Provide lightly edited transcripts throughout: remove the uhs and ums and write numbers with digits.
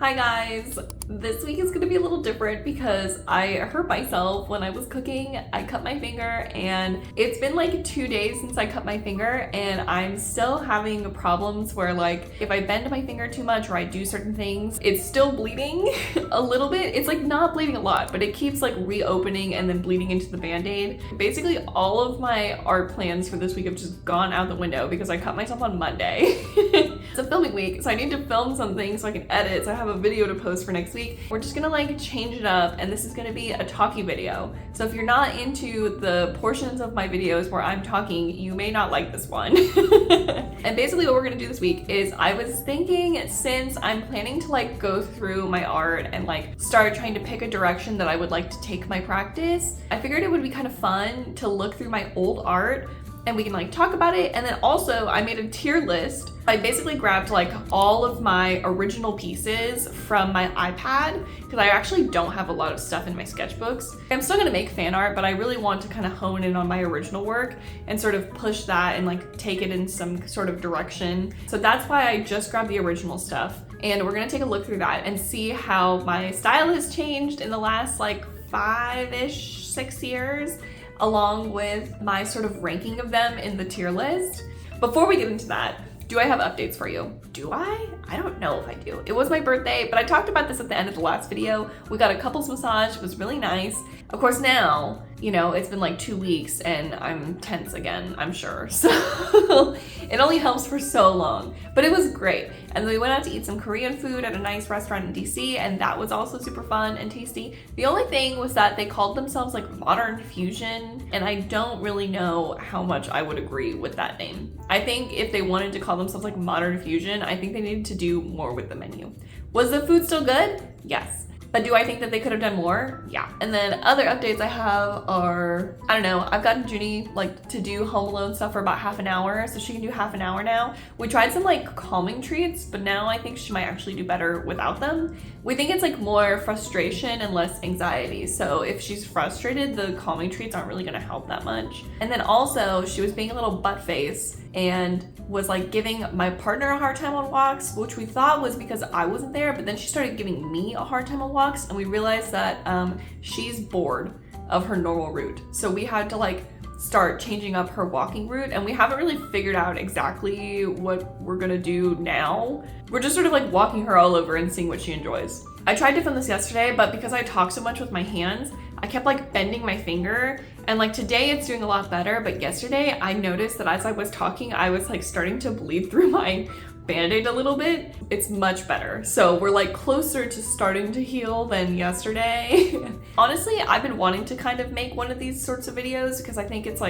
Hi guys! This week is gonna be a little different because I hurt myself when I was cooking. I cut my finger and it's been like 2 days since I cut my finger and I'm still having problems where like if I bend my finger too much or I do certain things, it's still bleeding a little bit. It's like not bleeding a lot, but it keeps like reopening and then bleeding into the band-aid. Basically all of my art plans for this week have just gone out the window because I cut myself on Monday. It's a filming week, so I need to film something so I can edit, so I have a video to post for next week. We're just gonna like change it up, and this is gonna be a talkie video. So if you're not into the portions of my videos where I'm talking, you may not like this one. And basically what we're gonna do this week is I was thinking, since I'm planning to like go through my art and like start trying to pick a direction that I would like to take my practice, I figured it would be kind of fun to look through my old art and we can like talk about it. And then also I made a tier list. I basically grabbed like all of my original pieces from my iPad because I actually don't have a lot of stuff in my sketchbooks. I'm still gonna make fan art, but I really want to kind of hone in on my original work and sort of push that and like take it in some sort of direction. So that's why I just grabbed the original stuff. And we're gonna take a look through that and see how my style has changed in the last like 5-ish, 6 years, along with my sort of ranking of them in the tier list. Before we get into that, do I have updates for you? Do I? I don't know if I do. It was my birthday, but I talked about this at the end of the last video. We got a couples massage, it was really nice. Of course now, you know, it's been like 2 weeks and I'm tense again, I'm sure. So it only helps for so long, but it was great. And then we went out to eat some Korean food at a nice restaurant in DC, and that was also super fun and tasty. The only thing was that they called themselves like Modern Fusion, and I don't really know how much I would agree with that name. I think if they wanted to call themselves like Modern Fusion, I think they needed to do more with the menu. Was the food still good? Yes. But do I think that they could have done more? Yeah. And then other updates I have are, I don't know, I've gotten Junie like to do Home Alone stuff for about half an hour, so she can do half an hour now. We tried some like calming treats, but now I think she might actually do better without them. We think it's like more frustration and less anxiety. So if she's frustrated, the calming treats aren't really gonna help that much. And then also she was being a little butt face and was like giving my partner a hard time on walks, which we thought was because I wasn't there, but then she started giving me a hard time on walks, and we realized that she's bored of her normal route. So we had to like start changing up her walking route, and we haven't really figured out exactly what we're gonna do now. We're just sort of like walking her all over and seeing what she enjoys. I tried to film this yesterday, but because I talk so much with my hands, I kept like bending my finger, and like today it's doing a lot better, but yesterday I noticed that as I was talking, I was like starting to bleed through my band-aid a little bit. It's much better. So we're like closer to starting to heal than yesterday. Honestly, I've been wanting to kind of make one of these sorts of videos because I think it's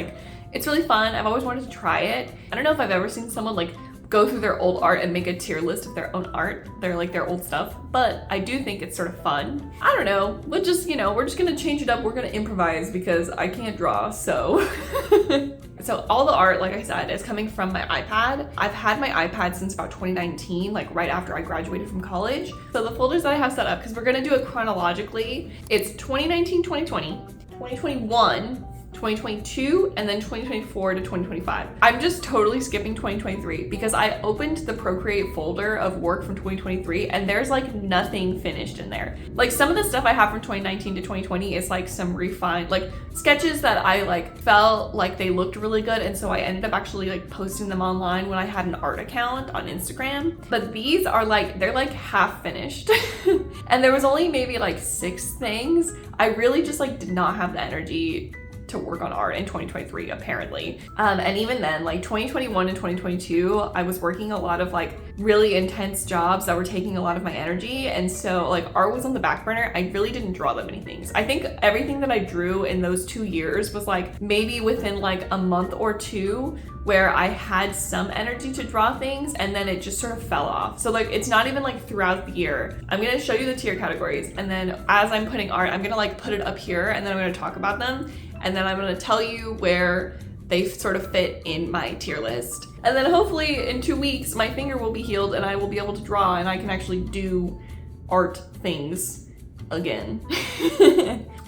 really fun. I've always wanted to try it. I don't know if I've ever seen someone like go through their old art and make a tier list of their own art. They're like their old stuff, but I do think it's sort of fun. I don't know, we're just gonna change it up. We're gonna improvise because I can't draw, so. So all the art, like I said, is coming from my iPad. I've had my iPad since about 2019, like right after I graduated from college. So the folders that I have set up, because we're gonna do it chronologically, it's 2019, 2020, 2021, 2022, and then 2024 to 2025. I'm just totally skipping 2023 because I opened the Procreate folder of work from 2023 and there's like nothing finished in there. Like some of the stuff I have from 2019 to 2020 is like some refined, like sketches that I like felt like they looked really good, and so I ended up actually like posting them online when I had an art account on Instagram. But these are like, they're like half finished. And there was only maybe like 6 things. I really just like did not have the energy to work on art in 2023 apparently. And even then, like 2021 and 2022, I was working a lot of like really intense jobs that were taking a lot of my energy, and so like art was on the back burner. I really didn't draw that many things. I think everything that I drew in those 2 years was like maybe within like a month or 2 where I had some energy to draw things, and then it just sort of fell off. So like it's not even like throughout the year. I'm gonna show you the tier categories, and then as I'm putting art, I'm gonna like put it up here, and then I'm gonna talk about them, and then I'm gonna tell you where they sort of fit in my tier list. And then hopefully in 2 weeks, my finger will be healed and I will be able to draw and I can actually do art things again.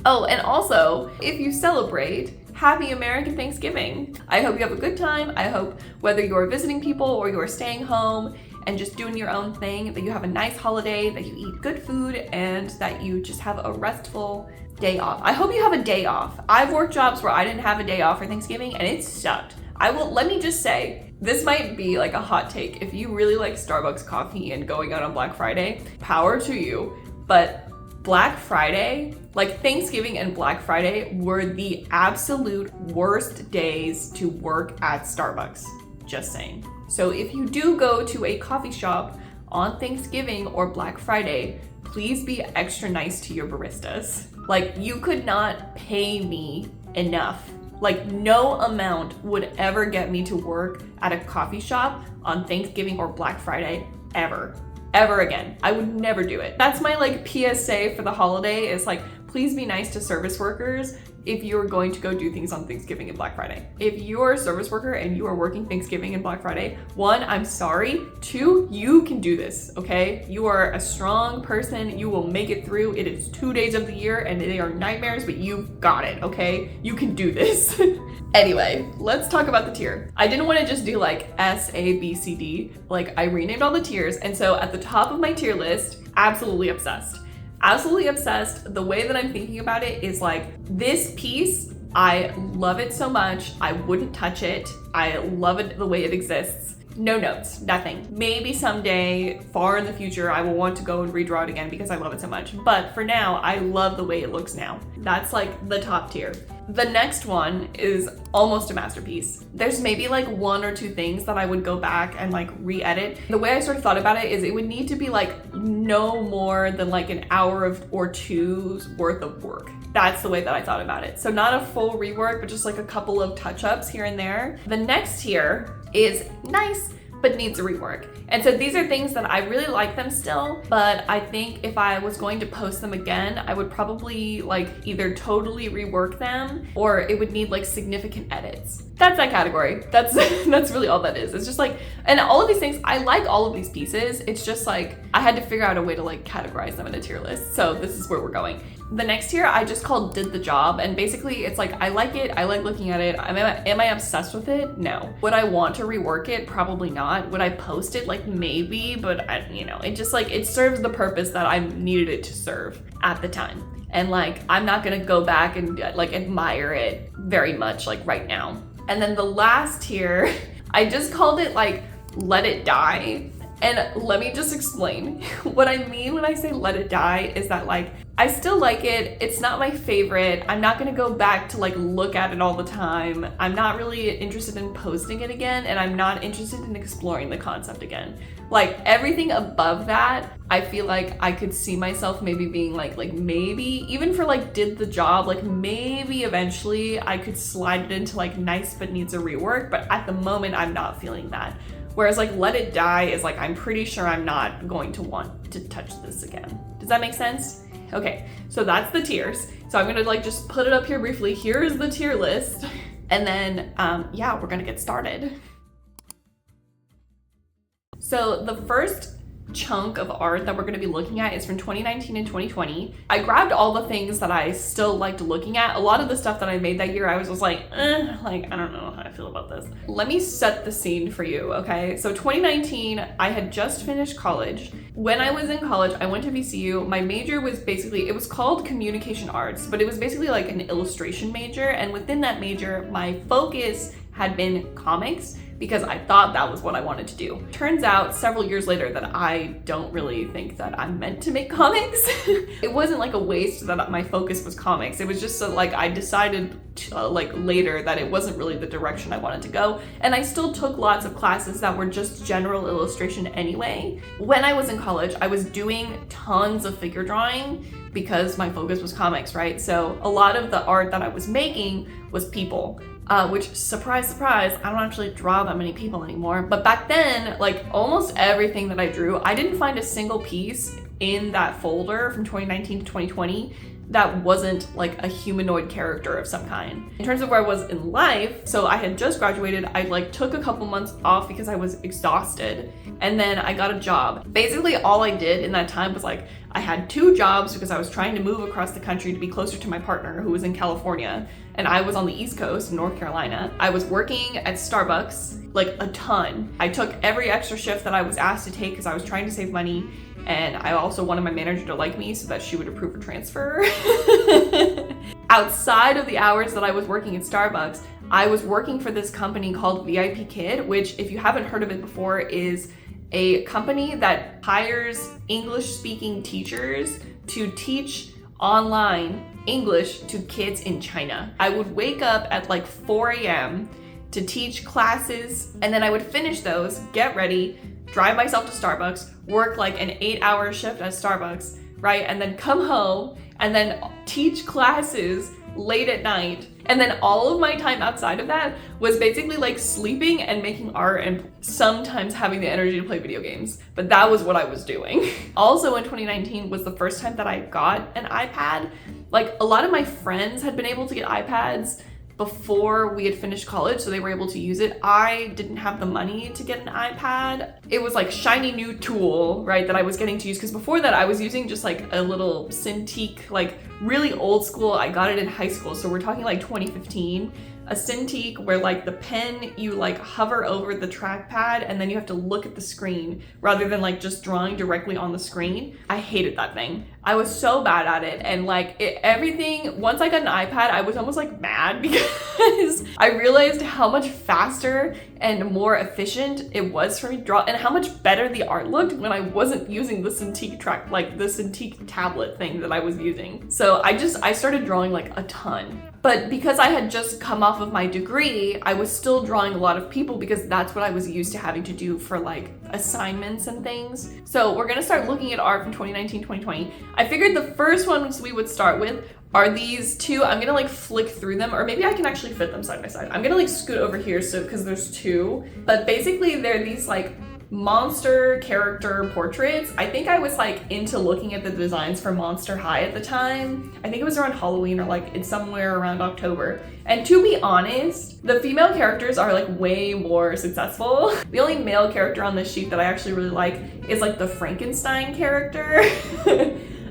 Oh, and also, if you celebrate, happy American Thanksgiving. I hope you have a good time. I hope whether you're visiting people or you're staying home and just doing your own thing, that you have a nice holiday, that you eat good food, and that you just have a restful day off. I hope you have a day off. I've worked jobs where I didn't have a day off for Thanksgiving and it sucked. Let me just say, this might be like a hot take. If you really like Starbucks coffee and going out on Black Friday, power to you. But Black Friday, like Thanksgiving and Black Friday, were the absolute worst days to work at Starbucks. Just saying. So if you do go to a coffee shop on Thanksgiving or Black Friday, please be extra nice to your baristas. Like, you could not pay me enough. Like, no amount would ever get me to work at a coffee shop on Thanksgiving or Black Friday ever again. I would never do it. That's my like PSA for the holiday, is like, please be nice to service workers if you're going to go do things on Thanksgiving and Black Friday. If you're a service worker and you are working Thanksgiving and Black Friday, 1, I'm sorry. 2, you can do this, okay? You are a strong person. You will make it through. It is 2 days of the year and they are nightmares, but you've got it, okay? You can do this. Anyway, let's talk about the tier. I didn't want to just do like S, A, B, C, D. Like, I renamed all the tiers. And so at the top of my tier list, absolutely obsessed. Absolutely obsessed. The way that I'm thinking about it is like, this piece, I love it so much. I wouldn't touch it. I love it the way it exists. No notes, nothing. Maybe someday, far in the future, I will want to go and redraw it again because I love it so much. But for now, I love the way it looks now. That's like the top tier. The next one is almost a masterpiece. There's maybe like 1 or 2 things that I would go back and like re-edit. The way I sort of thought about it is it would need to be like no more than like an hour or 2's worth of work. That's the way that I thought about it. So not a full rework, but just like a couple of touch-ups here and there. The next tier is nice, but needs a rework. And so these are things that I really like them still, but I think if I was going to post them again, I would probably like either totally rework them or it would need like significant edits. That's that category. That's really all that is. It's just like, and all of these things, I like all of these pieces. It's just like, I had to figure out a way to like categorize them in a tier list. So this is where we're going. The next tier I just called Did the Job, and basically it's like, I like it, I like looking at it. Am I obsessed with it? No. Would I want to rework it? Probably not. Would I post it? Like maybe, but it just like, it serves the purpose that I needed it to serve at the time. And like, I'm not gonna go back and like admire it very much like right now. And then the last tier, I just called it like, Let It Die. And let me just explain. What I mean when I say let it die is that like, I still like it. It's not my favorite. I'm not gonna go back to like look at it all the time. I'm not really interested in posting it again, and I'm not interested in exploring the concept again. Like everything above that, I feel like I could see myself maybe being like maybe even for like Did the Job, like maybe eventually I could slide it into like nice but needs a rework, but at the moment I'm not feeling that. Whereas like Let It Die is like, I'm pretty sure I'm not going to want to touch this again. Does that make sense? Okay, so that's the tiers. So I'm gonna like just put it up here briefly. Here is the tier list. And then, yeah, we're gonna get started. So the first chunk of art that we're going to be looking at is from 2019 and 2020. I grabbed all the things that I still liked looking at. A lot of the stuff that I made that year, I was just like, I don't know how I feel about this. Let me set the scene for you, okay? So 2019, I had just finished college. When I was in college, I went to VCU. My major was basically, it was called communication arts, but it was basically like an illustration major. And within that major, my focus had been comics, because I thought that was what I wanted to do. Turns out several years later that I don't really think that I'm meant to make comics. It wasn't like a waste that my focus was comics. It was just so like I decided like later that it wasn't really the direction I wanted to go. And I still took lots of classes that were just general illustration anyway. When I was in college, I was doing tons of figure drawing because my focus was comics, right? So a lot of the art that I was making was people. Which, surprise, surprise, I don't actually draw that many people anymore. But back then, like almost everything that I drew, I didn't find a single piece in that folder from 2019 to 2020 that wasn't like a humanoid character of some kind. In terms of where I was in life, so I had just graduated. I like took a couple months off because I was exhausted, and then I got a job. Basically all I did in that time was like, I had 2 jobs because I was trying to move across the country to be closer to my partner who was in California, and I was on the East Coast in North Carolina. I was working at Starbucks like a ton. I took every extra shift that I was asked to take because I was trying to save money. And I also wanted my manager to like me so that she would approve a transfer. Outside of the hours that I was working at Starbucks, I was working for this company called VIP Kid, which, if you haven't heard of it before, is a company that hires English-speaking teachers to teach online English to kids in China. I would wake up at like 4 a.m. to teach classes, and then I would finish those, get ready, drive myself to Starbucks, work like an 8-hour shift at Starbucks, right? And then come home and then teach classes late at night. And then all of my time outside of that was basically like sleeping and making art and sometimes having the energy to play video games. But that was what I was doing. Also in 2019 was the first time that I got an iPad. Like, a lot of my friends had been able to get iPads before we had finished college, so they were able to use it. I didn't have the money to get an iPad. It was like shiny new tool, right, that I was getting to use, because before that I was using just like a little Cintiq, like really old school. I got it in high school, so we're talking like 2015. A Cintiq where like the pen, you like hover over the trackpad and then you have to look at the screen rather than like just drawing directly on the screen. I hated that thing. I was so bad at it, and like everything, once I got an iPad, I was almost like mad because I realized how much faster and more efficient it was for me to draw, and how much better the art looked when I wasn't using the Cintiq like the Cintiq tablet thing that I was using. So I started drawing like a ton. But because I had just come off of my degree, I was still drawing a lot of people because that's what I was used to having to do for like assignments and things. So we're gonna start looking at art from 2019, 2020. I figured the first ones we would start with are these two. I'm gonna like flick through them, or maybe I can actually fit them side by side. I'm gonna like scoot over here so because there's 2, but basically they're these like monster character portraits. I think I was like into looking at the designs for Monster High at the time. I think it was around Halloween or like it's somewhere around October. And to be honest, the female characters are like way more successful. The only male character on this sheet that I actually really like is like the Frankenstein character.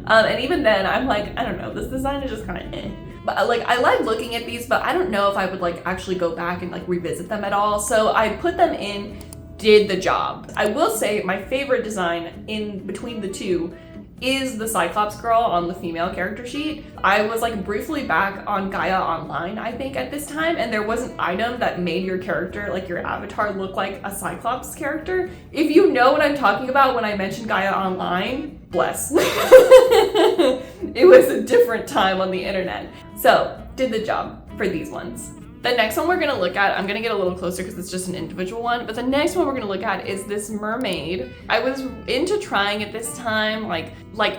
And even then I'm like, I don't know, this design is just kind of eh. But like, I like looking at these, but I don't know if I would like actually go back and like revisit them at all. So I put them in, did the job. I will say my favorite design in between the 2 is the Cyclops girl on the female character sheet. I was like briefly back on Gaia Online, I think, at this time, and there was an item that made your character, like your avatar, look like a Cyclops character. If you know what I'm talking about when I mention Gaia Online, bless. It was a different time on the internet. So, did the job for these ones. The next one we're gonna look at, I'm gonna get a little closer because it's just an individual one, but the next one we're gonna look at is this mermaid. I was into trying at this time, like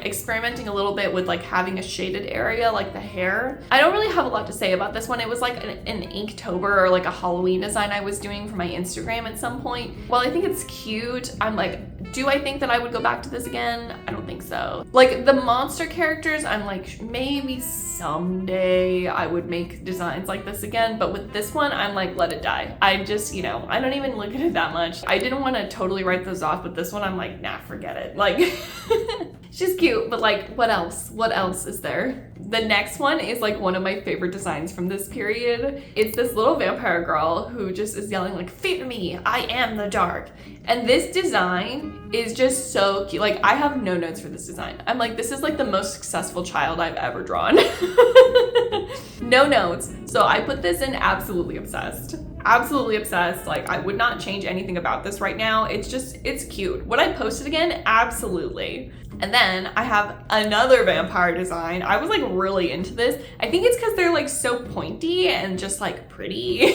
experimenting a little bit with like having a shaded area, like the hair. I don't really have a lot to say about this one. It was like an Inktober or like a Halloween design I was doing for my Instagram at some point. While I think it's cute, I'm like, do I think that I would go back to this again? I don't think so. Like the monster characters, I'm like, maybe someday I would make designs like this again, but with this one, I'm like, let it die. I just, I don't even look at it that much. I didn't want to totally write those off, but this one, I'm like, nah, forget it. Like, she's cute, but like, what else? What else is there? The next one is like one of my favorite designs from this period. It's this little vampire girl who just is yelling like, fear me, I am the dark. And this design is just so cute. Like, I have no notes for this design. I'm like, this is like the most successful child I've ever drawn. No notes. So I put this in absolutely obsessed. Absolutely obsessed. Like, I would not change anything about this right now. It's cute. Would I post it again? Absolutely. And then I have another vampire design. I was like really into this. I think it's because they're like so pointy and just like pretty.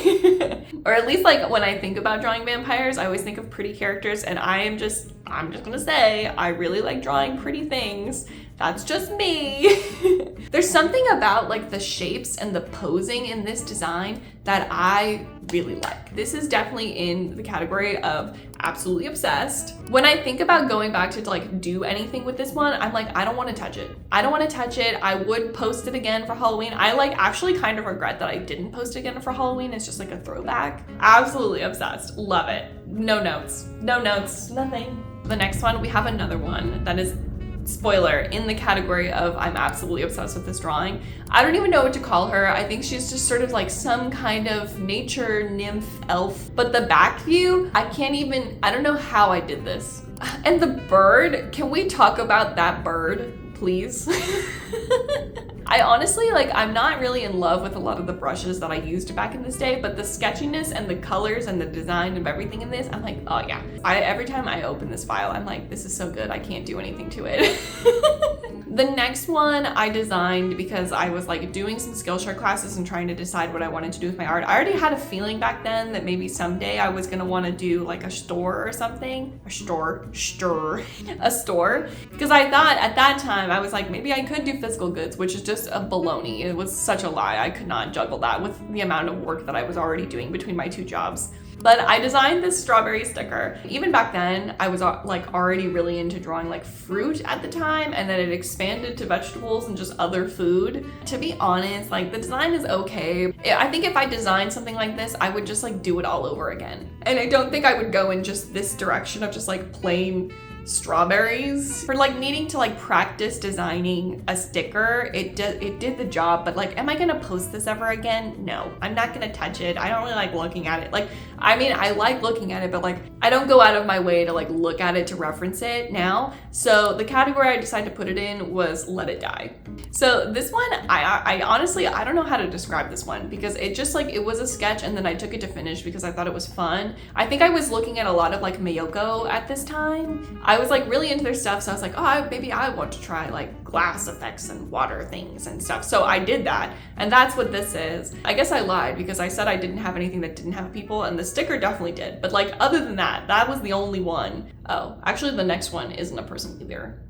Or at least like when I think about drawing vampires, I always think of pretty characters, and I'm just gonna say I really like drawing pretty things. That's just me. There's something about like the shapes and the posing in this design that I really like. This is definitely in the category of absolutely obsessed. When I think about going back to like do anything with this one, I'm like, I don't want to touch it. I don't want to touch it. I would post it again for Halloween. I like actually kind of regret that I didn't post it again for Halloween. It's just like a throwback. Absolutely obsessed. Love it. No notes, nothing. The next one, we have another one that is, spoiler, in the category of I'm absolutely obsessed with this drawing. I don't even know what to call her. I think she's just sort of like some kind of nature nymph elf. But the back view, I don't know how I did this. And the bird, can we talk about that bird, please? I honestly, like, I'm not really in love with a lot of the brushes that I used back in this day, but the sketchiness and the colors and the design of everything in this, I'm like, oh yeah. Every time I open this file, I'm like, this is so good, I can't do anything to it. The next one I designed because I was like doing some Skillshare classes and trying to decide what I wanted to do with my art. I already had a feeling back then that maybe someday I was gonna wanna do like a store or something. A store. Because I thought at that time, I was like, maybe I could do physical goods, which is just a baloney. It was such a lie. I could not juggle that with the amount of work that I was already doing between my 2 jobs. But I designed this strawberry sticker. Even back then, I was like already really into drawing like fruit at the time, and then it expanded to vegetables and just other food. To be honest, like the design is okay. I think if I designed something like this, I would just like do it all over again. And I don't think I would go in just this direction of just like plain strawberries. For like needing to like practice designing a sticker, it did the job, but like, am I gonna post this ever again? No, I'm not gonna touch it. I don't really like looking at it. Like, I mean, I like looking at it, but like, I don't go out of my way to like look at it to reference it now. So the category I decided to put it in was Let It Die. So this one, I honestly, I don't know how to describe this one because it just like, it was a sketch and then I took it to finish because I thought it was fun. I think I was looking at a lot of like Mayoko at this time. I was like really into their stuff, so I was like, oh, maybe I want to try like glass effects and water things and stuff. So I did that, and that's what this is. I guess I lied because I said I didn't have anything that didn't have people, and the sticker definitely did. But like other than that, that was the only one. Oh, actually the next one isn't a person either.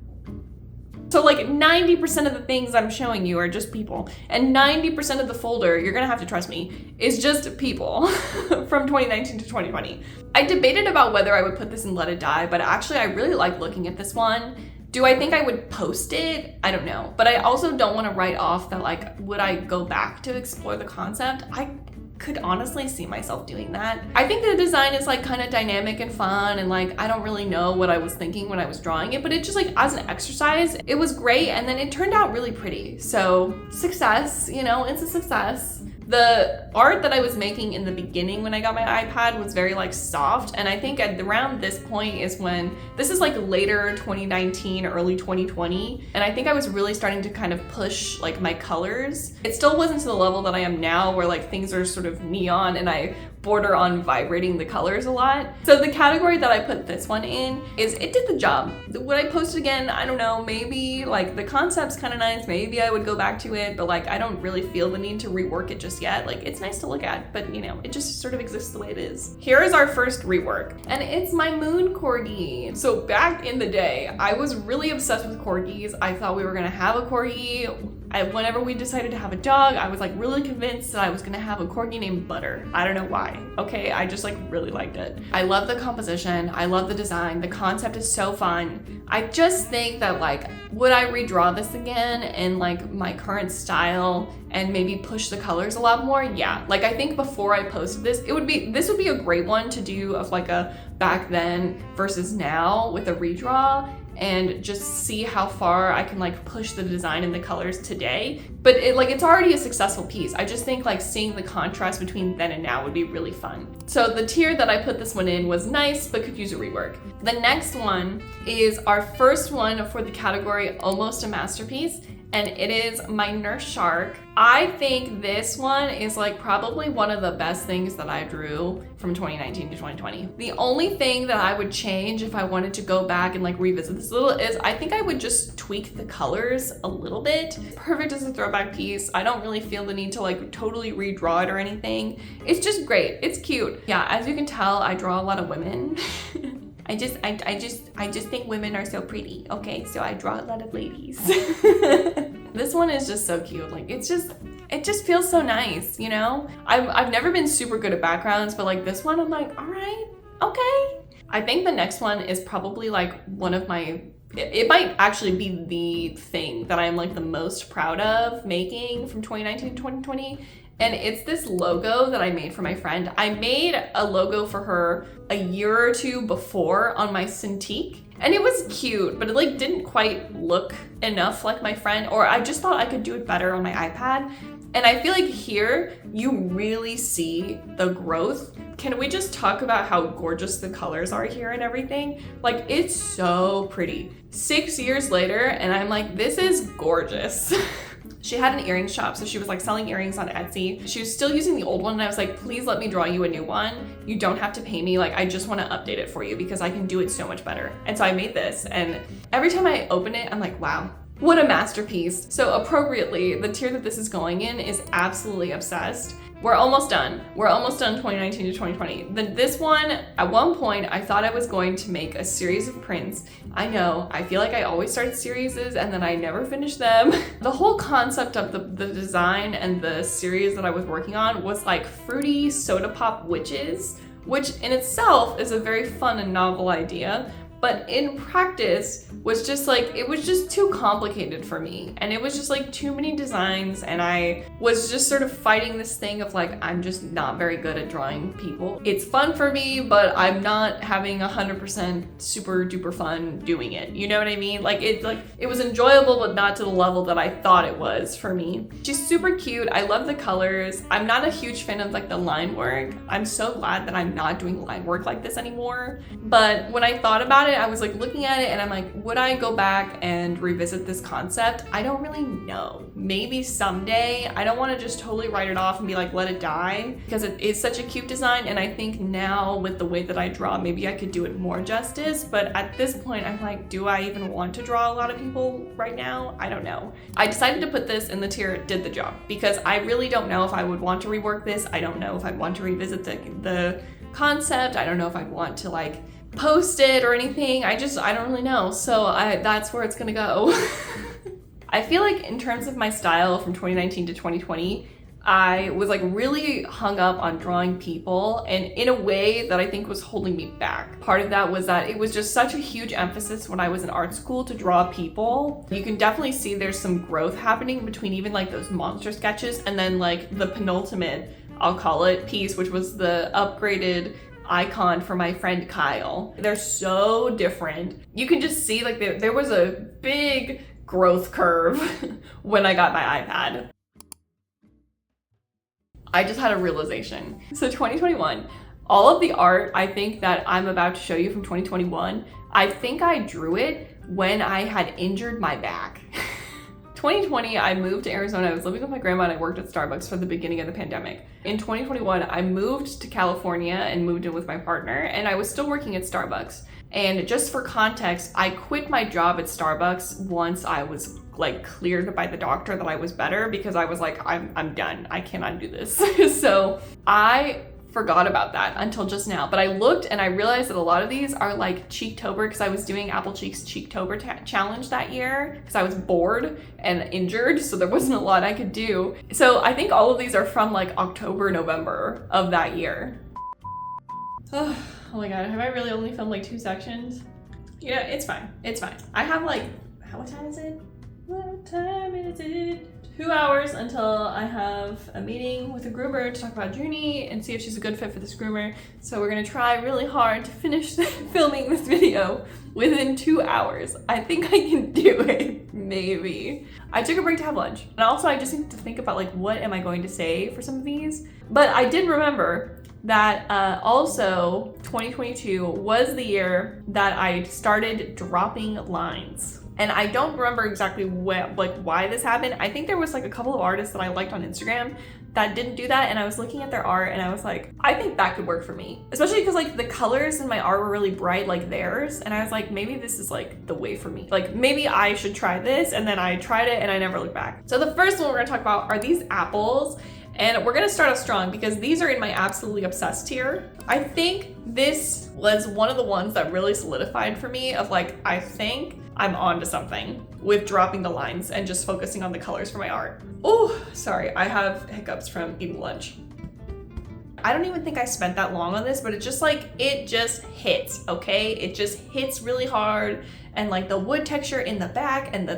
So like 90% of the things I'm showing you are just people, and 90% of the folder, you're gonna have to trust me, is just people from 2019 to 2020. I debated about whether I would put this in Let It Die, but actually I really like looking at this one. Do I think I would post it? I don't know. But I also don't want to write off that like, would I go back to explore the concept? I could honestly see myself doing that. I think the design is like kind of dynamic and fun, and like I don't really know what I was thinking when I was drawing it, but it just like as an exercise, it was great, and then it turned out really pretty. So success, you know, it's a success. The art that I was making in the beginning when I got my iPad was very like soft, and I think at around this point is when, this is like later 2019, early 2020, and I think I was really starting to kind of push like my colors. It still wasn't to the level that I am now where like things are sort of neon and I border on vibrating the colors a lot. So the category that I put this one in is it did the job. Would I post it again? I don't know, maybe. Like the concept's kind of nice, maybe I would go back to it, but like I don't really feel the need to rework it just yet. Like it's nice to look at, but you know, it just sort of exists the way it is. Here is our first rework, and it's my moon corgi. So back in the day, I was really obsessed with corgis. I thought we were gonna have a corgi. Whenever we decided to have a dog, I was like really convinced that I was gonna have a corgi named Butter. I don't know why, okay? I just like really liked it. I love the composition, I love the design, the concept is so fun. I just think that like, would I redraw this again in like my current style and maybe push the colors a lot more? Yeah, like I think before I posted this, this would be a great one to do of like a back then versus now with a redraw, and just see how far I can like push the design and the colors today. But it's already a successful piece. I just think like seeing the contrast between then and now would be really fun. So the tier that I put this one in was nice, but could use a rework. The next one is our first one for the category Almost a Masterpiece, and it is my Nurse Shark. I think this one is like probably one of the best things that I drew from 2019 to 2020. The only thing that I would change if I wanted to go back and like revisit this a little is I think I would just tweak the colors a little bit. Perfect as a throwback piece. I don't really feel the need to like totally redraw it or anything. It's just great, it's cute. Yeah, as you can tell, I draw a lot of women. I just think women are so pretty, okay? So I draw a lot of ladies. This one is just so cute. Like it just feels so nice, you know? I've never been super good at backgrounds, but like this one I'm like, all right, okay. I think the next one is probably like one of my, it might actually be the thing that I'm like the most proud of making from 2019 to 2020. And it's this logo that I made for my friend. I made a logo for her a year or two before on my Cintiq. And it was cute, but it like didn't quite look enough like my friend, or I just thought I could do it better on my iPad. And I feel like here you really see the growth. Can we just talk about how gorgeous the colors are here and everything? Like, it's so pretty. 6 years later, and I'm like, this is gorgeous. She had an earring shop, so she was like selling earrings on Etsy. She was still using the old one, and I was like, please let me draw you a new one. You don't have to pay me, like I just wanna update it for you because I can do it so much better. And so I made this, and every time I open it, I'm like, wow, what a masterpiece. So appropriately, the tier that this is going in is absolutely obsessed. We're almost done. We're almost done 2019 to 2020. This one, at one point, I thought I was going to make a series of prints. I know, I feel like I always start series and then I never finish them. The whole concept of the design and the series that I was working on was like fruity soda pop witches, which in itself is a very fun and novel idea. But in practice was just like, it was just too complicated for me. And it was just like too many designs, and I was just sort of fighting this thing of like, I'm just not very good at drawing people. It's fun for me, but I'm not having 100% super duper fun doing it. You know what I mean? Like it was enjoyable, but not to the level that I thought it was for me. She's super cute. I love the colors. I'm not a huge fan of like the line work. I'm so glad that I'm not doing line work like this anymore. But when I thought about it, I was like looking at it and I'm like, would I go back and revisit this concept? I don't really know. Maybe someday. I don't want to just totally write it off and be like, let it die, because it is such a cute design. And I think now with the way that I draw, maybe I could do it more justice. But at this point, I'm like, do I even want to draw a lot of people right now? I don't know. I decided to put this in the tier did the job, because I really don't know if I would want to rework this. I don't know if I'd want to revisit the concept. I don't know if I'd want to like post it or anything. I don't really know. So that's where it's gonna go. I feel like in terms of my style from 2019 to 2020, I was like really hung up on drawing people, and in a way that I think was holding me back. Part of that was that it was just such a huge emphasis when I was in art school to draw people. You can definitely see there's some growth happening between even like those monster sketches and then like the penultimate, I'll call it, piece, which was the upgraded icon for my friend Kyle. They're so different. You can just see like there was a big growth curve when I got my iPad. I just had a realization. So 2021, all of the art I think that I'm about to show you from 2021, I think I drew it when I had injured my back. 2020, I moved to Arizona. I was living with my grandma and I worked at Starbucks for the beginning of the pandemic. In 2021, I moved to California and moved in with my partner, and I was still working at Starbucks. And just for context, I quit my job at Starbucks once I was like cleared by the doctor that I was better, because I was like, I'm done. I cannot do this. So I forgot about that until just now. But I looked and I realized that a lot of these are like Cheektober, because I was doing Apple Cheeks Cheektober challenge that year because I was bored and injured, so there wasn't a lot I could do. So I think all of these are from like October, November of that year. Oh my god, have I really only filmed like 2 sections? Yeah, it's fine. It's fine. I have like, what time is it? What time is it? 2 hours until I have a meeting with a groomer to talk about Junie and see if she's a good fit for this groomer. So we're gonna try really hard to finish filming this video within 2 hours. I think I can do it, maybe. I took a break to have lunch. And also I just need to think about like, what am I going to say for some of these? But I did remember that also 2022 was the year that I started dropping lines. And I don't remember exactly why this happened. I think there was like a couple of artists that I liked on Instagram that didn't do that, and I was looking at their art and I was like, I think that could work for me. Especially because like the colors in my art were really bright like theirs, and I was like, maybe this is like the way for me. Like maybe I should try this, and then I tried it and I never looked back. So the first one we're gonna talk about are these apples. And we're gonna start off strong because these are in my absolutely obsessed tier. I think this was one of the ones that really solidified for me of like, I think I'm onto something with dropping the lines and just focusing on the colors for my art. Oh, sorry, I have hiccups from eating lunch. I don't even think I spent that long on this, but it just hits, okay? It just hits really hard. And like the wood texture in the back and the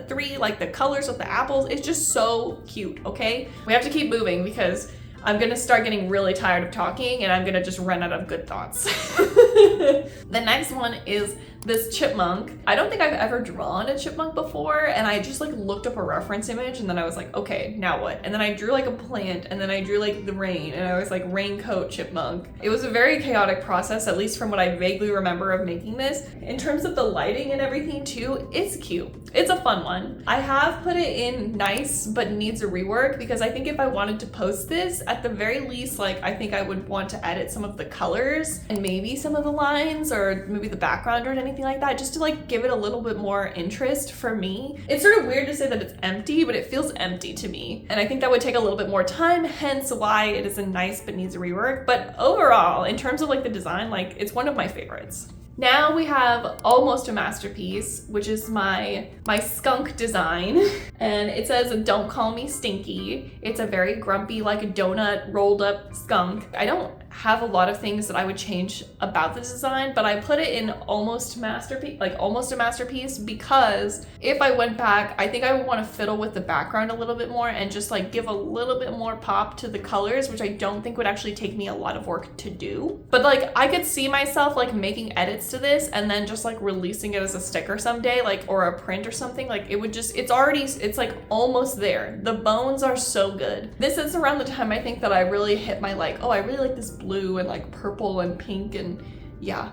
the colors of the apples, it's just so cute, okay? We have to keep moving because I'm gonna start getting really tired of talking and I'm gonna just run out of good thoughts. The next one is this chipmunk. I don't think I've ever drawn a chipmunk before, and I just like looked up a reference image and then I was like, okay, now what? And then I drew like a plant, and then I drew like the rain, and I was like, raincoat chipmunk. It was a very chaotic process, at least from what I vaguely remember of making this. In terms of the lighting and everything too, it's cute. It's a fun one. I have put it in nice but needs a rework because I think if I wanted to post this, at the very least, like I think I would want to edit some of the colors and maybe some of the lines or maybe the background or anything like that, just to like give it a little bit more interest for me. It's sort of weird to say that it's empty, but it feels empty to me. And I think that would take a little bit more time, hence why it is a nice but needs a rework. But overall, in terms of like the design, like it's one of my favorites. Now we have almost a masterpiece, which is my skunk design. And it says, "Don't call me stinky." It's a very grumpy, like a donut rolled up skunk. I don't have a lot of things that I would change about this design, but I put it in almost a masterpiece because if I went back, I think I would want to fiddle with the background a little bit more and just like give a little bit more pop to the colors, which I don't think would actually take me a lot of work to do. But like I could see myself like making edits to this and then just like releasing it as a sticker someday, like, or a print or something. Like it would just, it's like almost there. The bones are so good. This is around the time I think that I really hit my like, oh, I really like this blue and like purple and pink, and yeah,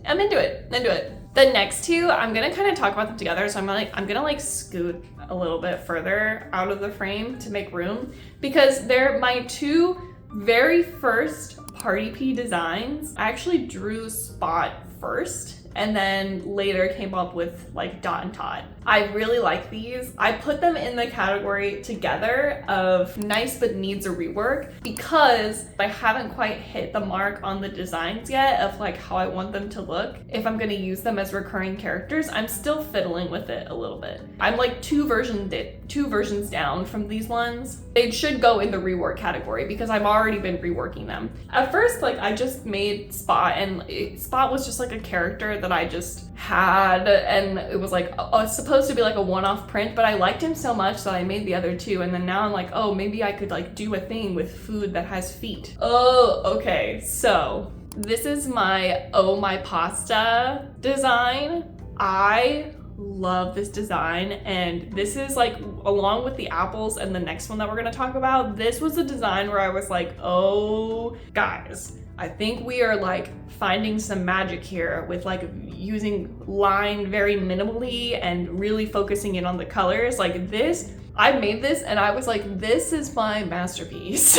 I'm into it. The next two, I'm gonna kind of talk about them together, so I'm gonna scoot a little bit further out of the frame to make room because they're my two very first party pea designs. I actually drew Spot first and then later came up with like Dot and Tot. I really like these. I put them in the category together of nice but needs a rework because I haven't quite hit the mark on the designs yet of like how I want them to look. If I'm gonna use them as recurring characters, I'm still fiddling with it a little bit. I'm like two versions down from these ones. They should go in the rework category because I've already been reworking them. At first, like I just made Spot, and Spot was just like a character that I just had, and it was like it's supposed to be like a one-off print, but I liked him so much that I made the other two, and then now I'm like, oh, maybe I could like do a thing with food that has feet. Oh, okay, so this is my Oh My Pasta design. I love this design, and this is like, along with the apples and the next one that we're gonna talk about, this was a design where I was like, oh guys, I think we are like finding some magic here with like using line very minimally and really focusing in on the colors. Like this, I made this and I was like, this is my masterpiece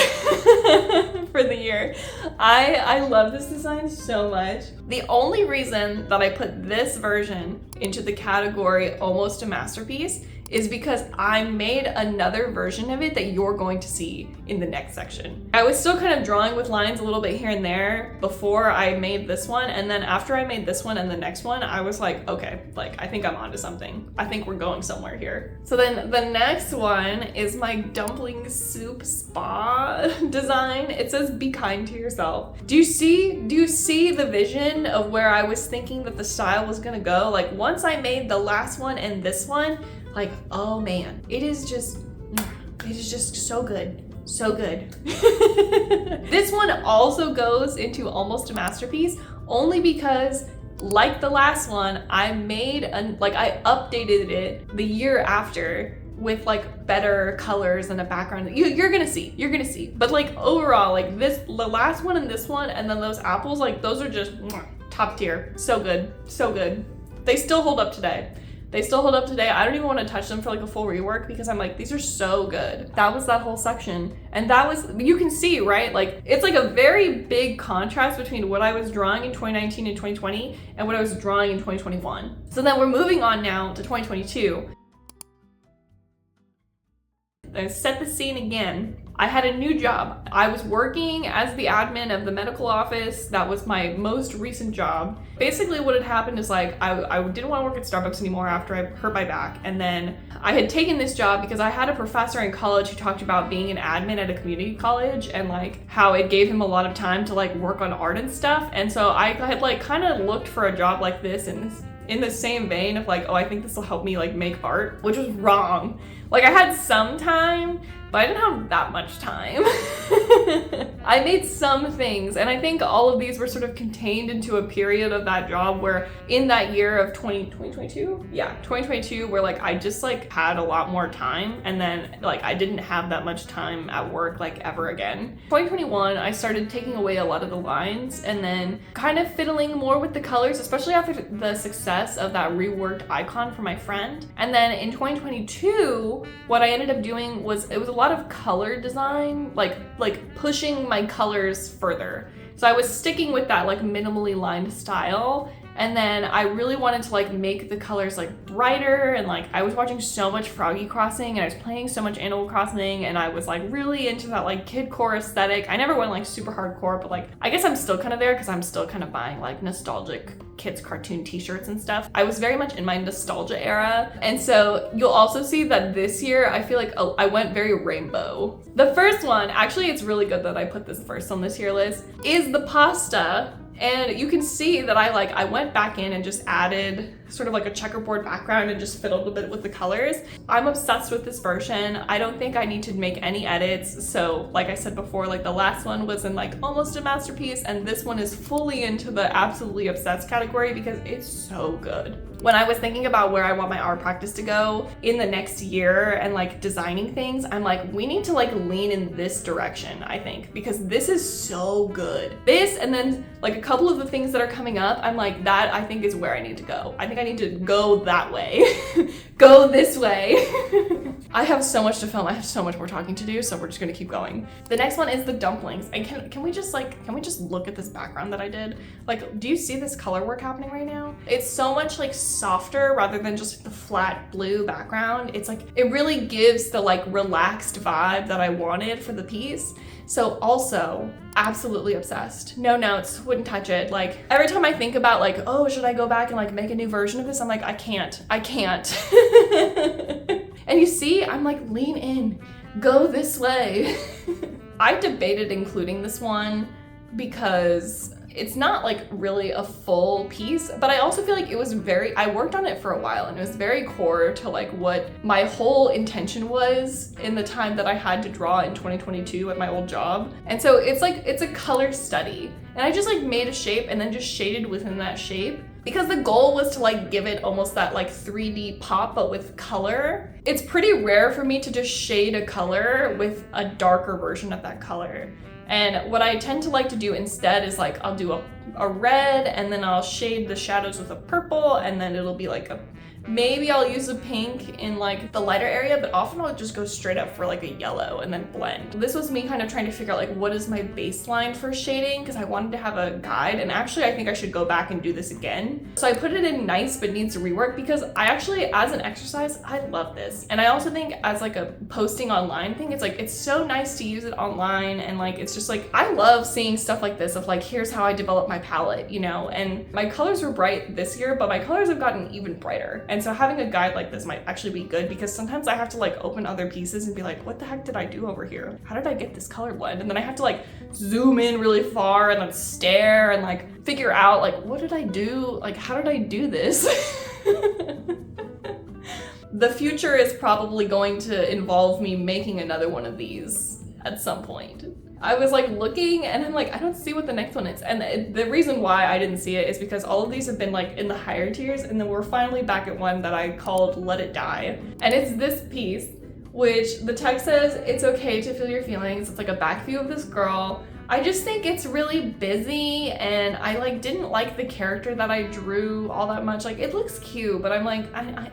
for the year. I love this design so much. The only reason that I put this version into the category almost a masterpiece is because I made another version of it that you're going to see in the next section. I was still kind of drawing with lines a little bit here and there before I made this one, and then after I made this one and the next one, I was like, okay, like I think I'm onto something. I think we're going somewhere here. So then the next one is my dumpling soup spa design. It says, "Be kind to yourself." Do you see the vision of where I was thinking that the style was gonna go? Like once I made the last one and this one, like, oh man, it is just so good. So good. This one also goes into almost a masterpiece only because, like the last one, I updated it the year after with like better colors and a background. You're gonna see. But like overall, like the last one and this one and then those apples, like those are just top tier. So good. They still hold up today. I don't even want to touch them for like a full rework because I'm like, these are so good. That was that whole section. And that was, you can see, right? Like, it's like a very big contrast between what I was drawing in 2019 and 2020 and what I was drawing in 2021. So then we're moving on now to 2022. Let's set the scene again. I had a new job. I was working as the admin of the medical office. That was my most recent job. Basically what had happened is like, I didn't want to work at Starbucks anymore after I hurt my back. And then I had taken this job because I had a professor in college who talked about being an admin at a community college and like how it gave him a lot of time to like work on art and stuff. And so I had like kind of looked for a job like this in the same vein of like, oh, I think this will help me like make art, which was wrong. Like I had some time, but I didn't have that much time. I made some things, and I think all of these were sort of contained into a period of that job where in that year of 2022, yeah, 2022, where like I just like had a lot more time, and then like I didn't have that much time at work like ever again. 2021, I started taking away a lot of the lines and then kind of fiddling more with the colors, especially after the success of that reworked icon for my friend. And then in 2022, what I ended up doing was, it was a lot of color design, like pushing my colors further. So I was sticking with that like minimally lined style. And then I really wanted to like make the colors like brighter, and like I was watching so much Froggy Crossing and I was playing so much Animal Crossing, and I was like really into that like kidcore aesthetic. I never went like super hardcore, but like I guess I'm still kind of there because I'm still kind of buying like nostalgic kids cartoon t-shirts and stuff. I was very much in my nostalgia era. And so you'll also see that this year I feel like I went very rainbow. The first one, actually it's really good that I put this first on this year list, is the pasta. And you can see that I went back in and just added sort of like a checkerboard background and just fiddled a bit with the colors. I'm obsessed with this version. I don't think I need to make any edits. So like I said before, like the last one was in like almost a masterpiece, and this one is fully into the absolutely obsessed category because it's so good. When I was thinking about where I want my art practice to go in the next year and like designing things, I'm like, we need to like lean in this direction, I think, because this is so good. This, and then like a couple of the things that are coming up, I'm like, that I think is where I need to go. I think I need to go that way. Go this way. I have so much to film. I have so much more talking to do, so we're just gonna keep going. The next one is the dumplings. And can we just look at this background that I did? Like, do you see this color work happening right now? It's so much like softer rather than just the flat blue background. It's like, it really gives the like relaxed vibe that I wanted for the piece. So also, absolutely obsessed. No notes, wouldn't touch it. Like every time I think about like, oh, should I go back and like make a new version of this? I'm like, I can't. And you see, I'm like, lean in, go this way. I debated including this one because it's not like really a full piece, but I also feel like it was I worked on it for a while and it was very core to like what my whole intention was in the time that I had to draw in 2022 at my old job. And so it's like, it's a color study. And I just like made a shape and then just shaded within that shape, because the goal was to like give it almost that like 3D pop, but with color. It's pretty rare for me to just shade a color with a darker version of that color. And what I tend to like to do instead is like, I'll do a red and then I'll shade the shadows with a purple, and then it'll be like maybe I'll use a pink in like the lighter area, but often I'll just go straight up for like a yellow and then blend. This was me kind of trying to figure out like, what is my baseline for shading? Because I wanted to have a guide, and actually I think I should go back and do this again. So I put it in nice but needs to rework, because I actually, as an exercise, I love this. And I also think as like a posting online thing, it's like, it's so nice to use it online, and like, it's just like, I love seeing stuff like this of like, here's how I develop my palette, you know? And my colors were bright this year, but my colors have gotten even brighter. And so having a guide like this might actually be good, because sometimes I have to like open other pieces and be like, what the heck did I do over here? How did I get this color blend? And then I have to like zoom in really far and then stare and like figure out like, what did I do? Like, how did I do this? The future is probably going to involve me making another one of these at some point. I was like looking and I'm like, I don't see what the next one is. And the reason why I didn't see it is because all of these have been like in the higher tiers, and then we're finally back at one that I called Let It Die. And it's this piece, which the text says, it's okay to feel your feelings. It's like a back view of this girl. I just think it's really busy, and I like didn't like the character that I drew all that much. Like, it looks cute, but I'm like,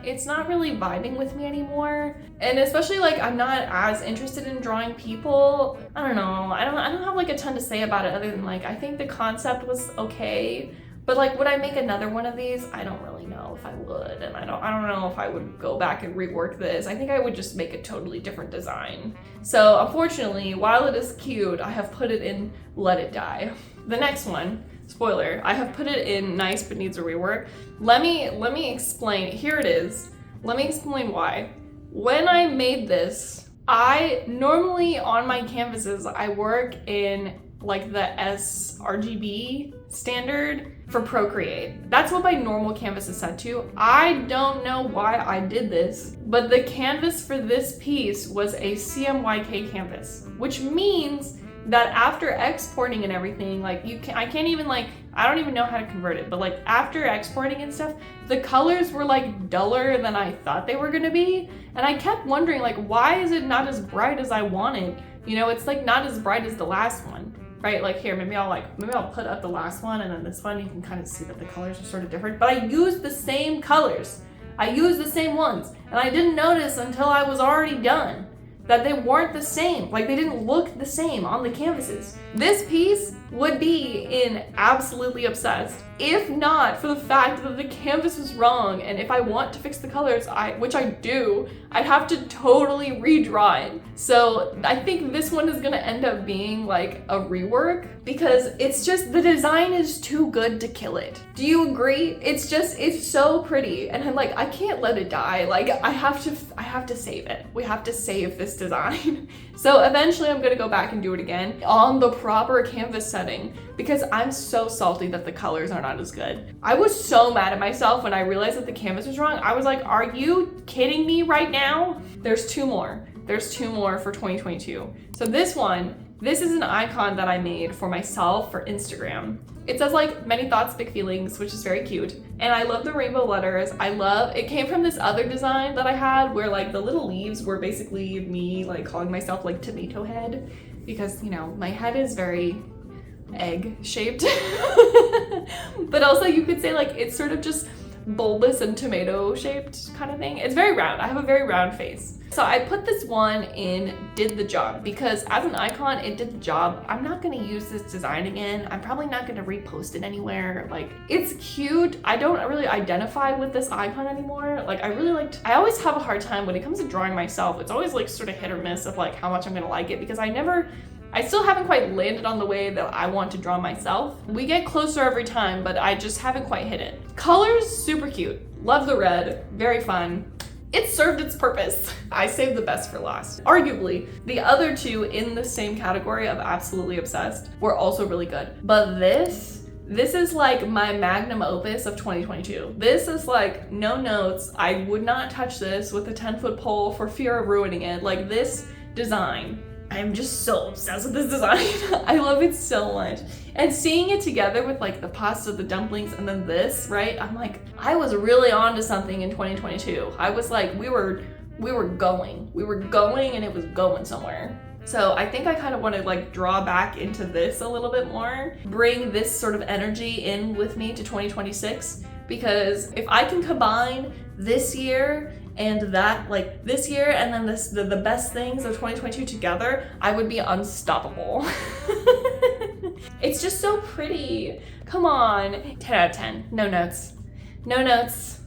it's not really vibing with me anymore. And especially like, I'm not as interested in drawing people. I don't know. I don't have like a ton to say about it other than like, I think the concept was okay, But like, would I make another one of these? I don't really know if I would, and I don't know if I would go back and rework this. I think I would just make a totally different design. So unfortunately, while it is cute, I have put it in Let It Die. The next one, spoiler, I have put it in Nice But Needs a Rework. Let me explain. Here it is. Let me explain why. When I made this, I normally on my canvases, I work in like the sRGB standard for Procreate. That's what my normal canvas is set to. I don't know why I did this, but the canvas for this piece was a CMYK canvas, which means that after exporting and everything, like I can't even like, I don't even know how to convert it, but like after exporting and stuff, the colors were like duller than I thought they were gonna be. And I kept wondering like, why is it not as bright as I wanted? You know, it's like not as bright as the last one, right? Like here, maybe I'll put up the last one and then this one, you can kind of see that the colors are sort of different, but I used the same colors. I used the same ones, and I didn't notice until I was already done that they weren't the same. Like they didn't look the same on the canvases. This piece would be in Absolutely Obsessed if not for the fact that the canvas was wrong, and if I want to fix the colors, which I do, I'd have to totally redraw it. So I think this one is gonna end up being like a rework because it's just, the design is too good to kill it. Do you agree? It's so pretty, and I'm like, I can't let it die. Like I have to save it. We have to save this design. So eventually I'm gonna go back and do it again on the proper canvas setting because I'm so salty that the colors are not as good. I was so mad at myself when I realized that the canvas was wrong. I was like, are you kidding me right now? There's two more. There's two more for 2022. So this is an icon that I made for myself for Instagram. It says like many thoughts, big feelings, which is very cute. And I love the rainbow letters. It came from this other design that I had where like the little leaves were basically me like calling myself like tomato head because, you know, my head is very egg shaped. But also you could say like it's sort of just bulbous and tomato shaped kind of thing. It's very round. I have a very round face. So I put this one in Did the Job because as an icon, it did the job. I'm not gonna use this design again. I'm probably not gonna repost it anywhere. Like, it's cute. I don't really identify with this icon anymore. Like, I always have a hard time when it comes to drawing myself. It's always like sort of hit or miss of like how much I'm gonna like it because I still haven't quite landed on the way that I want to draw myself. We get closer every time, but I just haven't quite hit it. Colors, super cute. Love the red, very fun. It served its purpose. I saved the best for last. Arguably, the other two in the same category of Absolutely Obsessed were also really good. But this is like my magnum opus of 2022. This is like no notes. I would not touch this with a 10-foot pole for fear of ruining it. Like this design, I'm just so obsessed with this design. I love it so much. And seeing it together with like the pasta, the dumplings, and then this, right? I'm like, I was really onto something in 2022. I was like, we were going and it was going somewhere. So I think I kind of want to like draw back into this a little bit more, bring this sort of energy in with me to 2026, because if I can combine this year and that, like this year and then the best things of 2022 together, I would be unstoppable. It's just so pretty. Come on. 10 out of 10. No notes. No notes.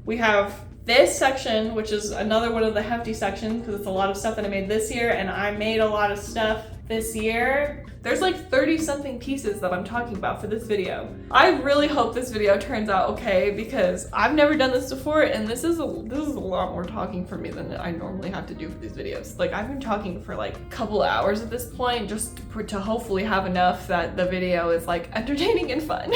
We have this section, which is another one of the hefty sections because it's a lot of stuff that I made this year, and I made a lot of stuff this year. There's like 30 something pieces that I'm talking about for this video. I really hope this video turns out okay because I've never done this before, and this is a lot more talking for me than I normally have to do for these videos. Like I've been talking for like a couple hours at this point just to hopefully have enough that the video is like entertaining and fun.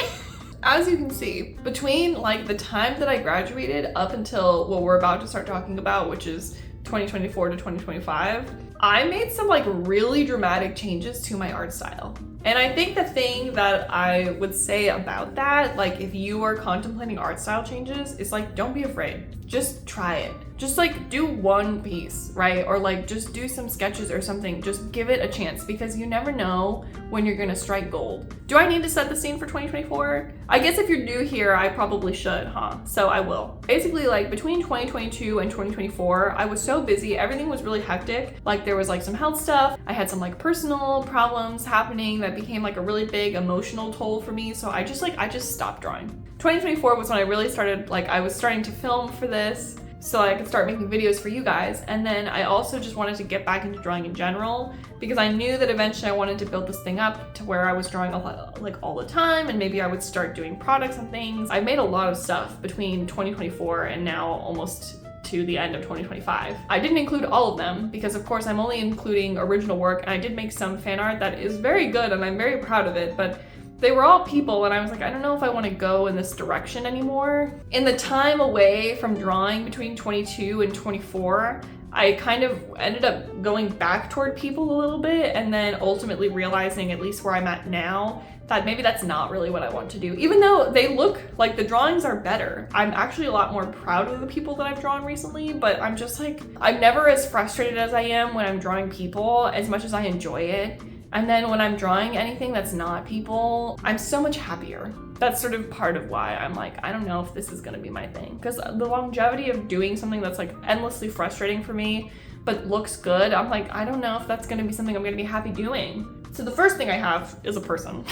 As you can see, between like the time that I graduated up until what we're about to start talking about, which is 2024 to 2025, I made some like really dramatic changes to my art style. And I think the thing that I would say about that, like if you are contemplating art style changes, is like, don't be afraid. just try it. Just like do one piece, right? Or like just do some sketches or something. Just give it a chance because you never know when you're gonna strike gold. Do I need to set the scene for 2024? I guess if you're new here, I probably should, huh? So I will. Basically, like between 2022 and 2024, I was so busy. Everything was really hectic. Like there was like some health stuff. I had some like personal problems happening that became like a really big emotional toll for me. So I just stopped drawing. 2024 was when I really started, like I was starting to film for this, so I could start making videos for you guys. And then I also just wanted to get back into drawing in general because I knew that eventually I wanted to build this thing up to where I was drawing a lot, like all the time, and maybe I would start doing products and things. I made a lot of stuff between 2024 and now almost to the end of 2025. I didn't include all of them because of course I'm only including original work, and I did make some fan art that is very good and I'm very proud of it, but they were all people and I was like, I don't know if I want to go in this direction anymore. In the time away from drawing between 22 and 24, I kind of ended up going back toward people a little bit and then ultimately realizing, at least where I'm at now, that maybe that's not really what I want to do. Even though they look like the drawings are better. I'm actually a lot more proud of the people that I've drawn recently, but I'm just like, I'm never as frustrated as I am when I'm drawing people as much as I enjoy it. And then when I'm drawing anything that's not people, I'm so much happier. That's sort of part of why I'm like, I don't know if this is gonna be my thing. Because the longevity of doing something that's like endlessly frustrating for me, but looks good, I'm like, I don't know if that's gonna be something I'm gonna be happy doing. So the first thing I have is a person.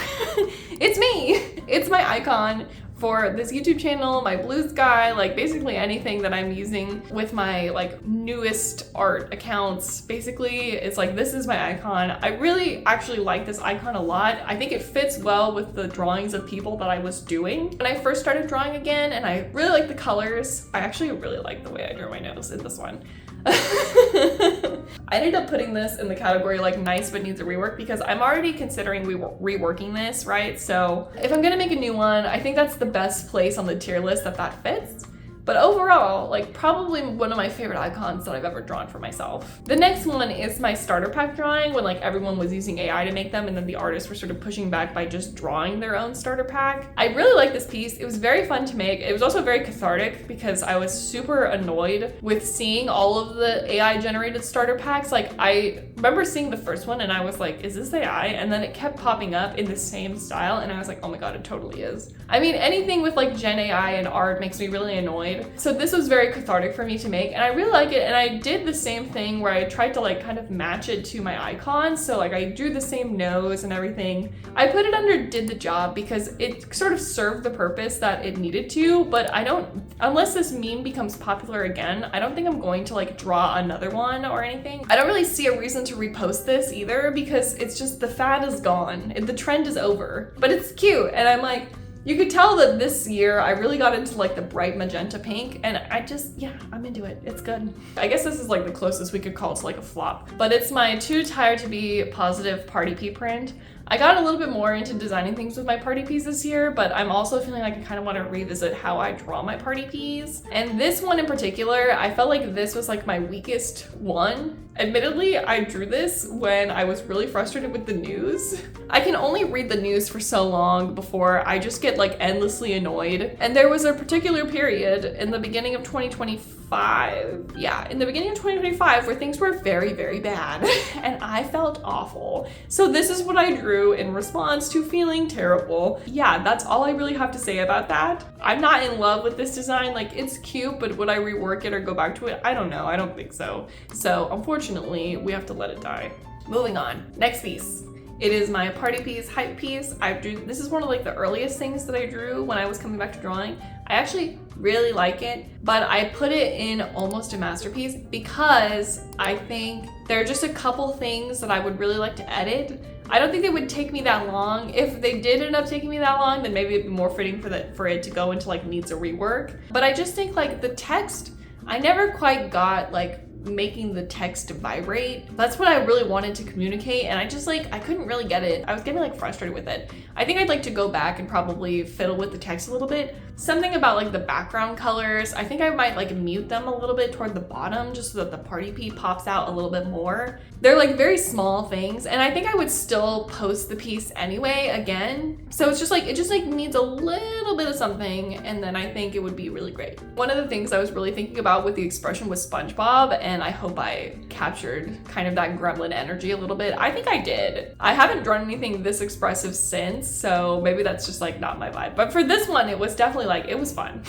It's me. It's my icon for this YouTube channel, my blue sky, like basically anything that I'm using with my like newest art accounts. Basically, it's like, this is my icon. I really actually like this icon a lot. I think it fits well with the drawings of people that I was doing when I first started drawing again, and I really like the colors. I actually really like the way I drew my nose in this one. I ended up putting this in the category like nice but needs a rework because I'm already considering reworking this, right? So if I'm gonna make a new one, I think that's the best place on the tier list that fits. But overall, like probably one of my favorite icons that I've ever drawn for myself. The next one is my starter pack drawing, when like everyone was using AI to make them and then the artists were sort of pushing back by just drawing their own starter pack. I really like this piece. It was very fun to make. It was also very cathartic because I was super annoyed with seeing all of the AI generated starter packs. Like I remember seeing the first one and I was like, is this AI? And then it kept popping up in the same style and I was like, oh my God, it totally is. I mean, anything with like Gen AI and art makes me really annoyed. So this was very cathartic for me to make and I really like it. And I did the same thing where I tried to like kind of match it to my icon. So like I drew the same nose and everything. I put it under did the job because it sort of served the purpose that it needed to, but I don't, unless this meme becomes popular again, I don't think I'm going to like draw another one or anything. I don't really see a reason to repost this either because it's just the fad is gone. The trend is over, but it's cute. And I'm like, you could tell that this year I really got into like the bright magenta pink and I just, yeah, I'm into it. It's good. I guess this is like the closest we could call it to like a flop, but it's my Too Tired to Be Positive party pea print. I got a little bit more into designing things with my party peas this year, but I'm also feeling like I kind of want to revisit how I draw my party peas. And this one in particular, I felt like this was like my weakest one. Admittedly, I drew this when I was really frustrated with the news. I can only read the news for so long before I just get like endlessly annoyed. And there was a particular period in the beginning of 2025, in the beginning of 2025 where things were very, very bad and I felt awful. So this is what I drew in response to feeling terrible. Yeah, that's all I really have to say about that. I'm not in love with this design. Like, it's cute, but would I rework it or go back to it? I don't know. I don't think so. So unfortunately, we have to let it die. Moving on. Next piece. It is my party piece, hype piece. This is one of like the earliest things that I drew when I was coming back to drawing. I actually really like it, but I put it in almost a masterpiece because I think there are just a couple things that I would really like to edit. I don't think it would take me that long. If they did end up taking me that long, then maybe it'd be more fitting for it to go into like needs a rework. But I just think like the text, I never quite got like making the text vibrate. That's what I really wanted to communicate, and I just like, I couldn't really get it. I was getting like frustrated with it. I think I'd like to go back and probably fiddle with the text a little bit. Something about like the background colors, I think I might like mute them a little bit toward the bottom just so that the party pea pops out a little bit more. They're like very small things, and I think I would still post the piece anyway again. So it's just like, it just like needs a little little bit of something, and then I think it would be really great. One of the things I was really thinking about with the expression was SpongeBob, and I hope I captured kind of that gremlin energy a little bit. I think I did. I haven't drawn anything this expressive since, so maybe that's just like not my vibe. But for this one, it was definitely like, it was fun.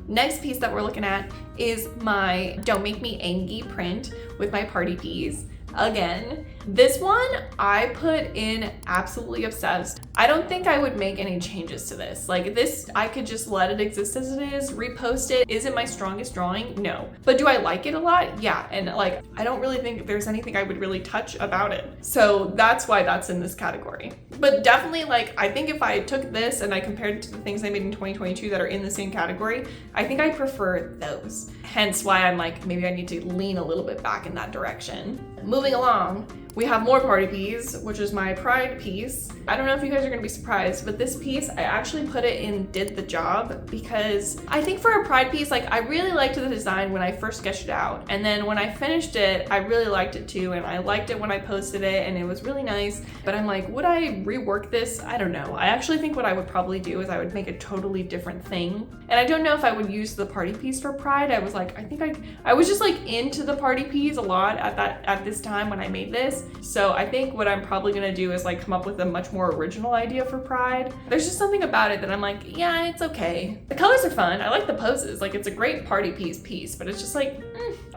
Next piece that we're looking at is my Don't Make Me Angry print with my party piece. Again, this one I put in absolutely obsessed. I don't think I would make any changes to this. Like this, I could just let it exist as it is, repost it. Is it my strongest drawing? No. But do I like it a lot? Yeah. And like, I don't really think there's anything I would really touch about it. So that's why that's in this category. But definitely like, I think if I took this and I compared it to the things I made in 2022 that are in the same category, I think I prefer those. Hence why I'm like, maybe I need to lean a little bit back in that direction. Moving along, we have more party piece, which is my pride piece. I don't know if you guys are gonna be surprised, but this piece, I actually put it in Did the Job because I think for a pride piece, like I really liked the design when I first sketched it out. And then when I finished it, I really liked it too. And I liked it when I posted it and it was really nice. But I'm like, would I rework this? I don't know. I actually think what I would probably do is I would make a totally different thing. And I don't know if I would use the party piece for pride. I was like, I was just like into the party piece a lot at this time when I made this. So I think what I'm probably gonna do is like come up with a much more original idea for pride. There's just something about it that I'm like, yeah, it's okay. The colors are fun. I like the poses. Like it's a great party piece, but it's just like,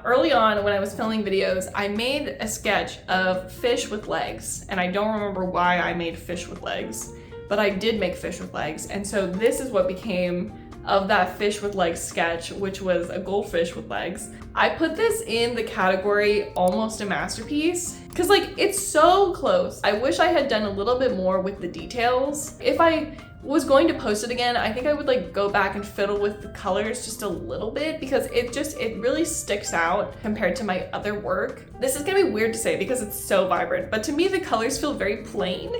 Early on when I was filming videos, I made a sketch of fish with legs, and I don't remember why I made fish with legs, but I did make fish with legs. And so this is what became of that fish with legs sketch, which was a goldfish with legs. I put this in the category almost a masterpiece because like it's so close. I wish I had done a little bit more with the details. If I was going to post it again, I think I would like go back and fiddle with the colors just a little bit because it really sticks out compared to my other work. This is gonna be weird to say because it's so vibrant, but to me the colors feel very plain.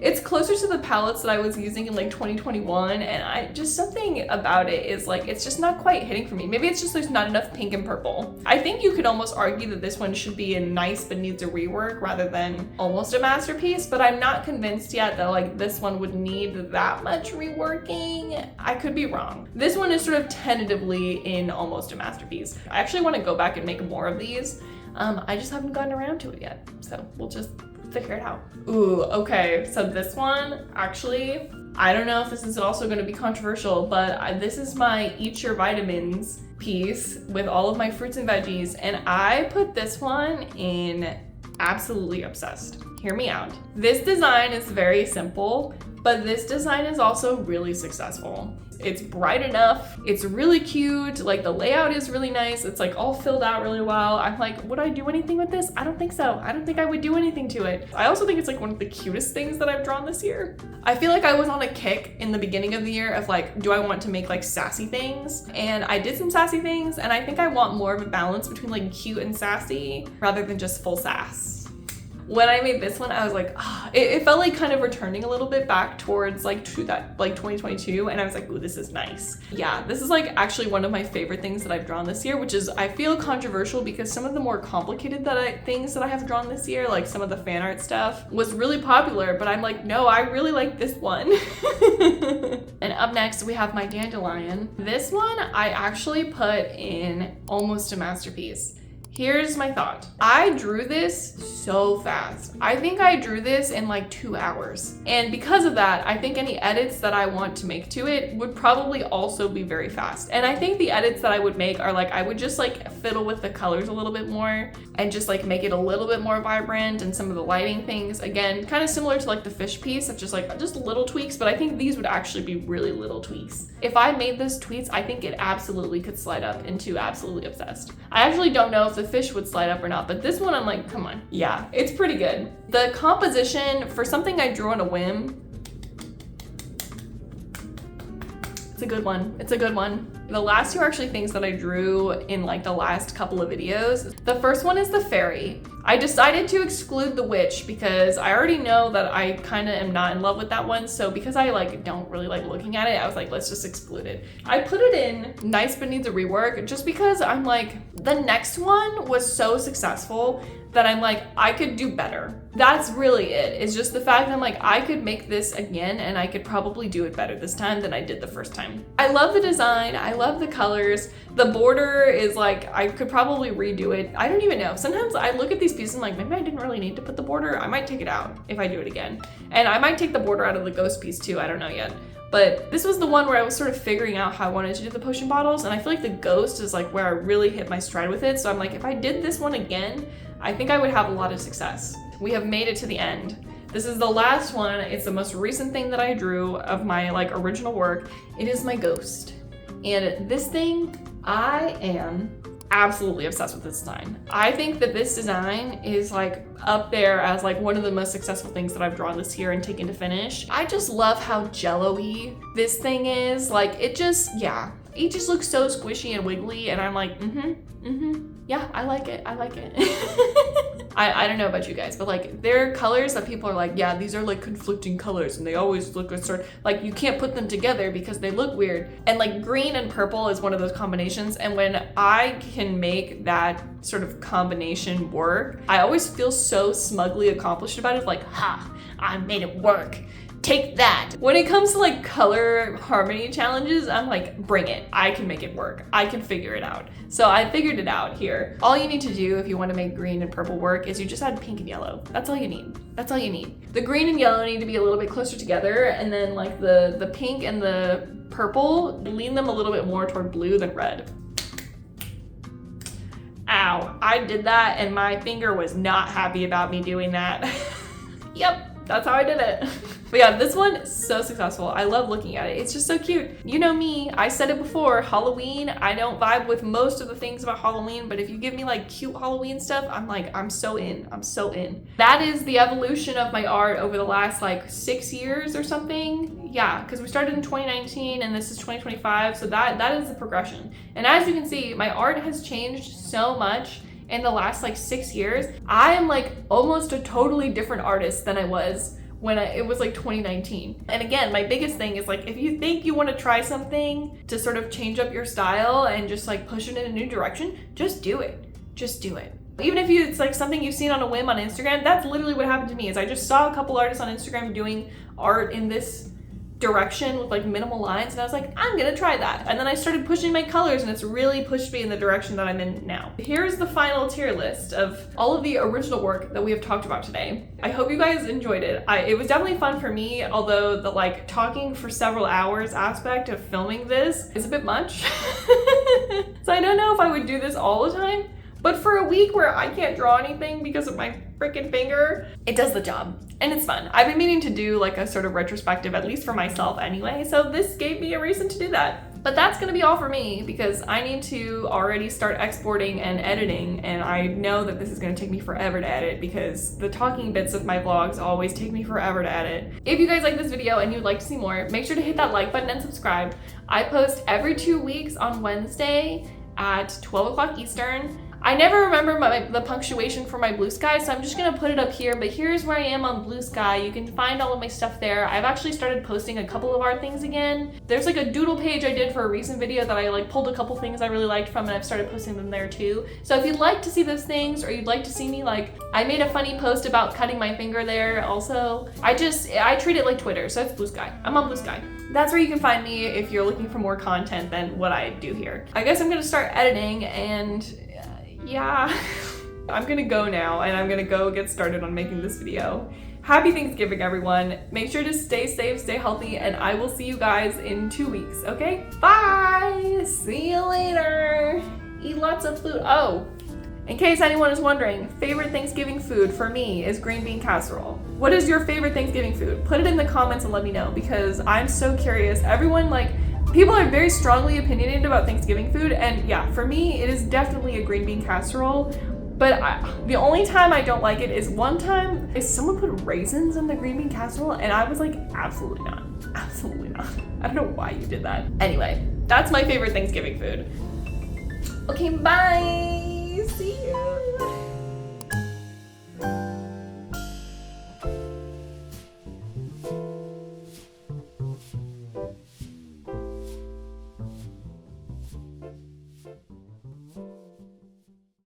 It's closer to the palettes that I was using in like 2021, and just something about it is like, it's just not quite hitting for me. Maybe it's just there's not enough pink and purple. I think you could almost argue that this one should be a nice but needs a rework rather than almost a masterpiece, but I'm not convinced yet that like this one would need that much reworking. I could be wrong. This one is sort of tentatively in almost a masterpiece. I actually want to go back and make more of these. I just haven't gotten around to it yet, so we'll just figure it out. Ooh, okay, so this one, actually, I don't know if this is also gonna be controversial, but this is my Eat Your Vitamins piece with all of my fruits and veggies, and I put this one in absolutely obsessed. Hear me out. This design is very simple, but this design is also really successful. It's bright enough, it's really cute, like the layout is really nice, it's like all filled out really well. I'm like, would I do anything with this? I don't think so. I don't think I would do anything to it. I also think it's like one of the cutest things that I've drawn this year. I feel like I was on a kick in the beginning of the year of like, do I want to make like sassy things? And I did some sassy things, and I think I want more of a balance between like cute and sassy rather than just full sass. When I made this one, I was like, it felt like kind of returning a little bit back towards like to that like 2022, and I was like, ooh, this is nice. Yeah, this is like actually one of my favorite things that I've drawn this year, which is I feel controversial because some of the more complicated things that I have drawn this year, like some of the fan art stuff, was really popular, but I'm like, no, I really like this one. And up next we have my dandelion. This one I actually put in almost a masterpiece. Here's my thought. I drew this so fast. I think I drew this in like 2 hours. And because of that, I think any edits that I want to make to it would probably also be very fast. And I think the edits that I would make are like, I would just like fiddle with the colors a little bit more and just like make it a little bit more vibrant, and some of the lighting things, again, kind of similar to like the fish piece of just little tweaks, but I think these would actually be really little tweaks. If I made this tweets, I think it absolutely could slide up into absolutely obsessed. I actually don't know if the fish would slide up or not, but this one I'm like, come on. Yeah, it's pretty good. The composition for something I drew on a whim, it's a good one. It's a good one. The last two are actually things that I drew in like the last couple of videos. The first one is the fairy. I decided to exclude the witch because I already know that I kind of am not in love with that one. So because I like don't really like looking at it, I was like, let's just exclude it. I put it in nice but needs a rework just because I'm like, the next one was so successful that I'm like, I could do better. That's really it. It's just the fact that I'm like, I could make this again and I could probably do it better this time than I did the first time. I love the design. I love the colors. The border is like, I could probably redo it. I don't even know. Sometimes I look at these pieces and I'm like, maybe I didn't really need to put the border. I might take it out if I do it again. And I might take the border out of the ghost piece too. I don't know yet. But this was the one where I was sort of figuring out how I wanted to do the potion bottles. And I feel like the ghost is like where I really hit my stride with it. So I'm like, if I did this one again, I think I would have a lot of success. We have made it to the end. This is the last one. It's the most recent thing that I drew of my like original work. It is my ghost. And this thing, I am absolutely obsessed with this design. I think that this design is like up there as like one of the most successful things that I've drawn this year and taken to finish. I just love how jello-y this thing is. Like it just, yeah, it just looks so squishy and wiggly and I'm like, yeah, I like it, I like it. I don't know about you guys, but like there are colors that people are like, yeah, these are like conflicting colors and they always look a sort like you can't put them together because they look weird. And like green and purple is one of those combinations. And when I can make that sort of combination work, I always feel so smugly accomplished about it. Like, ha, I made it work. Take that. When it comes to like color harmony challenges, I'm like, bring it. I can make it work. I can figure it out. So I figured it out here. All you need to do if you want to make green and purple work is you just add pink and yellow. That's all you need. That's all you need. The green and yellow need to be a little bit closer together, and then like the pink and the purple, lean them a little bit more toward blue than red. Ow, I did that and my finger was not happy about me doing that. Yep, that's how I did it. But yeah, this one is so successful. I love looking at it. It's just so cute. You know me, I said it before, Halloween, I don't vibe with most of the things about Halloween, but if you give me like cute Halloween stuff, I'm like, I'm so in, I'm so in. That is the evolution of my art over the last like 6 years or something. Yeah, because we started in 2019 and this is 2025, so that is the progression. And as you can see, my art has changed so much in the last like 6 years. I am like almost a totally different artist than I was when it was like 2019. And again, my biggest thing is like, if you think you want to try something to sort of change up your style and just like push it in a new direction, just do it. Just do it. Even if it's like something you've seen on a whim on Instagram, that's literally what happened to me. Is I just saw a couple artists on Instagram doing art in this direction with like minimal lines and I was like, I'm gonna try that. And then I started pushing my colors and it's really pushed me in the direction that I'm in now. Here's the final tier list of all of the original work that we have talked about today. I hope you guys enjoyed it. It was definitely fun for me, although the like talking for several hours aspect of filming this is a bit much. So I don't know if I would do this all the time, but for a week where I can't draw anything because of my freaking finger, it does the job and it's fun. I've been meaning to do like a sort of retrospective, at least for myself anyway, so this gave me a reason to do that. But that's gonna be all for me because I need to already start exporting and editing, and I know that this is gonna take me forever to edit because the talking bits of my vlogs always take me forever to edit. If you guys like this video and you'd like to see more, make sure to hit that like button and subscribe. I post every 2 weeks on Wednesday at 12 o'clock Eastern. I never remember the punctuation for my Blue Sky, so I'm just gonna put it up here, but here's where I am on Blue Sky. You can find all of my stuff there. I've actually started posting a couple of art things again. There's like a doodle page I did for a recent video that I like pulled a couple things I really liked from, and I've started posting them there too. So if you'd like to see those things, or you'd like to see me like, I made a funny post about cutting my finger there also. I treat it like Twitter, so it's Blue Sky. I'm on Blue Sky. That's where you can find me if you're looking for more content than what I do here. I guess I'm gonna start editing and yeah, I'm gonna go now and I'm gonna go get started on making this video. Happy Thanksgiving, everyone. Make sure to stay safe, stay healthy, and I will see you guys in 2 weeks, okay? Bye! See you later! Eat lots of food. Oh, in case anyone is wondering, favorite Thanksgiving food for me is green bean casserole. What is your favorite Thanksgiving food? Put it in the comments and let me know because I'm so curious. Everyone people are very strongly opinionated about Thanksgiving food, and yeah, for me, it is definitely a green bean casserole, but the only time I don't like it is one time someone put raisins in the green bean casserole, and I was like, absolutely not, absolutely not. I don't know why you did that. Anyway, that's my favorite Thanksgiving food. Okay, bye, see you.